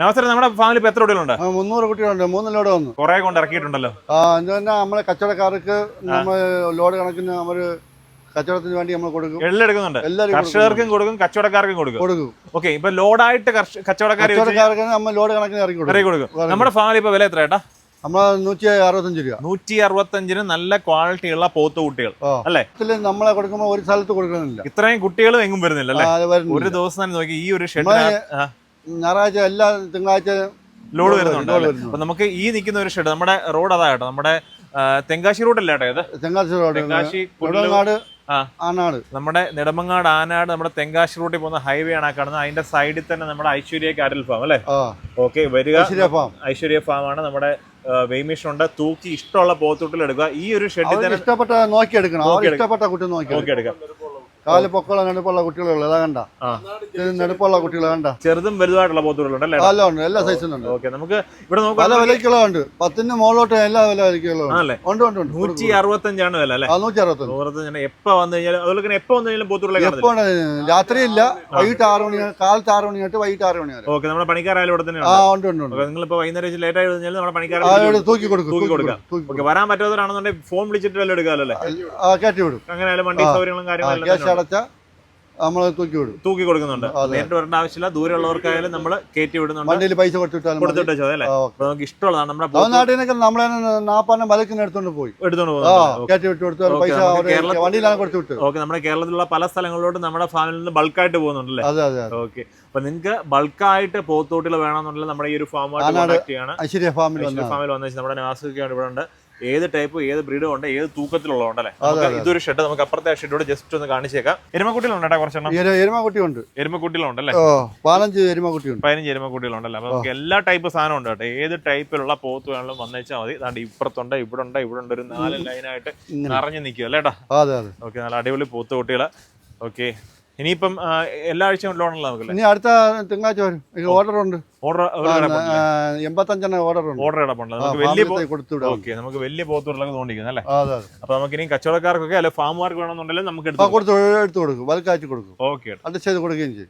നമസ്കാരം. നമ്മുടെ ഫാമിലി ഇപ്പൊ എത്ര കുട്ടികളുണ്ട്? 300 കുട്ടികളുണ്ട്. 3 ലോഡ് വന്നു. കുറെ കൊണ്ട് ഇറക്കിയിട്ടുണ്ടല്ലോ. നമ്മളെ കച്ചവടക്കാർക്ക് നമ്മൾ ലോഡ് കണക്കിന് അവര് കച്ചവടത്തിന് വേണ്ടി നമ്മൾ കൊടുക്കും. എള്ളെടുക്കുന്നുണ്ട്. കർഷകർക്കും കൊടുക്കും, കച്ചവടക്കാർക്കും കൊടുക്കും. ഓക്കെ, ഇപ്പൊ ലോഡായിട്ട് കച്ചവടക്കാർക്ക് നമ്മൾ ലോഡ് കണക്കിന് ഇറക്കി കൊടുക്കും. നമ്മുടെ ഫാമിലി ഇപ്പൊ വില എത്ര ഏട്ടാ? നമ്മൾ 165 രൂപ. 165 നല്ല ക്വാളിറ്റി ഉള്ള പോത്ത് കുട്ടികൾ അല്ലേ? നമ്മളെ കൊടുക്കുമ്പോൾ ഒരു സ്ഥലത്ത് കൊടുക്കണമെന്നില്ല. ഇത്രയും കുട്ടികളും എങ്ങും വരുന്നില്ല അല്ലേ? ഒരു ദിവസം തന്നെ നോക്കി ഈ ഒരു ഷെഡ് ഞായറാഴ്ച എല്ലാ തിങ്കളാഴ്ച ലോഡ് വരുന്നുണ്ട്. അപ്പൊ നമുക്ക് ഈ നിൽക്കുന്ന ഒരു ഷെഡ് നമ്മുടെ റോഡ് അതാ കേട്ടോ, നമ്മുടെ തെങ്കാശി റൂട്ടല്ലേ ഏട്ടാ ഇത്? തെങ്കാശി റോഡ്, ആനാട്. നമ്മുടെ നെടുമങ്ങാട് ആനാട് നമ്മുടെ തെങ്കാശി റൂട്ടിൽ പോകുന്ന ഹൈവേ ആണ് കാണുന്നത്. അതിന്റെ സൈഡിൽ തന്നെ നമ്മുടെ ഐശ്വര്യ കാറ്റൽ ഫാം അല്ലേ? ഓക്കെ, വരിക. ഐശ്വര്യ ഫാം ആണ്. നമ്മുടെ വെയ്മിഷൻ ഉണ്ട്. തൂക്കി ഇഷ്ടമുള്ള പോത്തുട്ടിൽ എടുക്കുക. ഈ ഒരു ഷെഡിൽ തന്നെ ഇഷ്ടപ്പെട്ട നോക്കി എടുക്കണം. ഇഷ്ടപ്പെട്ട കുട്ടി നോക്കി എടുക്കാം. കാല് പൊക്കമുള്ള നെടുപ്പുള്ള കുട്ടികളുള്ള കണ്ട, നെടുപ്പുള്ള കുട്ടികളെ കണ്ട, ചെറുതും വലുതായിട്ടുള്ള പോത്തുകളുണ്ടല്ലേ? എല്ലാ സൈസും ഉണ്ട്. ഓക്കെ, നമുക്ക് ഇവിടെ പല വിലക്കുകളുണ്ട്. 10 മുകളിലോട്ട് എല്ലാ വില വിലക്കുകളും ആണല്ലേ? 165 വില അല്ലേ? 165. എപ്പോ വന്നു കഴിഞ്ഞാലും അതുപോലെ എപ്പോ വന്നു കഴിഞ്ഞാലും പോത്തുകളെ എപ്പോ രാത്രിയില്ല, വൈകിട്ട് 6 മണി, കാലത്ത് 6 മണി തൊട്ട് വൈകിട്ട് 6 മണി വരെ. ഓക്കെ, നമ്മുടെ പണിക്കാരായാലും ഇവിടെ തന്നെ നിങ്ങളിപ്പോ വൈകുന്നേരം ലേറ്റ് ആയി കഴിഞ്ഞാൽ നമ്മുടെ പണിക്കാരെ തൂക്കി കൊടുക്കാം. വരാൻ പറ്റാത്തവരാണെന്നുണ്ടെങ്കിൽ ഫോൺ വിളിച്ചിട്ട് വല്ല എടുക്കാമല്ലോ? കയറ്റി വിടും. അങ്ങനെ വണ്ടി സൗകര്യങ്ങളും കാര്യങ്ങളും നമ്മൾ തൂക്കി കൊടുക്കുന്നുണ്ട്. നേരിട്ട് വരേണ്ട ആവശ്യമില്ല. ദൂരെയുള്ളവർക്കായാലും നമ്മൾ കയറ്റി വിടുന്നുണ്ട്. വണ്ടിയിൽ പൈസ കൊടുത്തിട്ട് അല്ലേ? നമുക്ക് ഇഷ്ടമുള്ളതാണ്. നമ്മുടെ നാട്ടിനൊക്കെ നമ്മളെ 40 മലക്കിന് എടുത്തോണ്ട് പോയി കയറ്റി വിട്ട് കൊടുത്തു. പൈസ വണ്ടിയിലാണ് കൊടുത്തു വിട്ടു. ഓക്കെ, നമ്മുടെ കേരളത്തിലുള്ള പല സ്ഥലങ്ങളിലോട്ട് നമ്മുടെ ഫാമിലിയിൽ നിന്ന് ബൾക്കായിട്ട് പോകുന്നുണ്ടല്ലേ? അതെ. ഓക്കെ, അപ്പൊ നിങ്ങൾക്ക് ബൾക്കായിട്ട് പോത്തോട്ടിൽ വേണമെന്നുണ്ടെങ്കിൽ നമ്മുടെ ഈ ഒരു ഫാമുമായിട്ട് ഐശ്വര്യ ഫാമിൽ വന്നു നമ്മുടെ നാസിക്കാണ് ഇവിടെ ഉണ്ട്. ഏത് ടൈപ്പ്, ഏത് ബ്രീഡും ഉണ്ട്, ഏത് തൂക്കത്തിലുള്ളതുണ്ടല്ലേ? ഇതൊരു ഷെഡ് നമുക്ക് അപ്പുറത്തെ ഷെഡോട് ജസ്റ്റ് ഒന്ന് കാണിച്ചേക്കാം. എരുമക്കുട്ടികളുണ്ട് കുറച്ചെണ്ണം. എരുമക്കുട്ടിയുണ്ട്. എരുമക്കുട്ടികളുണ്ടല്ലേ? 15 എരുമക്കുട്ടിയുണ്ട്. 15 എരുമക്കുട്ടികളുണ്ടല്ലേ? അപ്പൊ നമുക്ക് എല്ലാ ടൈപ്പ് സാധനം ഉണ്ട് കേട്ടോ. ഏത് ടൈപ്പിലുള്ള പോത്ത് വേണമെങ്കിലും വന്നേച്ചാൽ മതി. അതാണ്ട് ഇപ്പുറത്തുണ്ട്, ഇവിടെ ഉണ്ട് ഒരു 4 ലൈനായിട്ട് നിറഞ്ഞു നിൽക്കുക അല്ലേട്ടാ? ഓക്കെ, നല്ല അടിപൊളി പോത്ത് കുട്ടികള്. ഓക്കെ, ഇനിയിപ്പം എല്ലാ ആഴ്ചയും ലോണുള്ള നമുക്കല്ലേ? ഇനി അടുത്ത തിങ്കളാഴ്ച വരും. ഓർഡർ ഉണ്ട്. 85 ഓർഡർ കിടപ്പുണ്ട്. നമുക്ക് വലിയ പോത്തുകളൊക്കെ തോന്നിക്കുന്നത് അല്ലേ? അപ്പൊ നമുക്ക് ഇനി കച്ചവടക്കാർക്കൊക്കെ അല്ലെ ഫാമുകാർക്ക് വേണമെന്നുണ്ടെങ്കിൽ നമുക്ക് എടുത്ത് കൊടുക്കും. വലുക്കാഴ്ച കൊടുക്കും. ഓക്കെ, അത് ചെയ്ത് കൊടുക്കുകയും ചെയ്യും.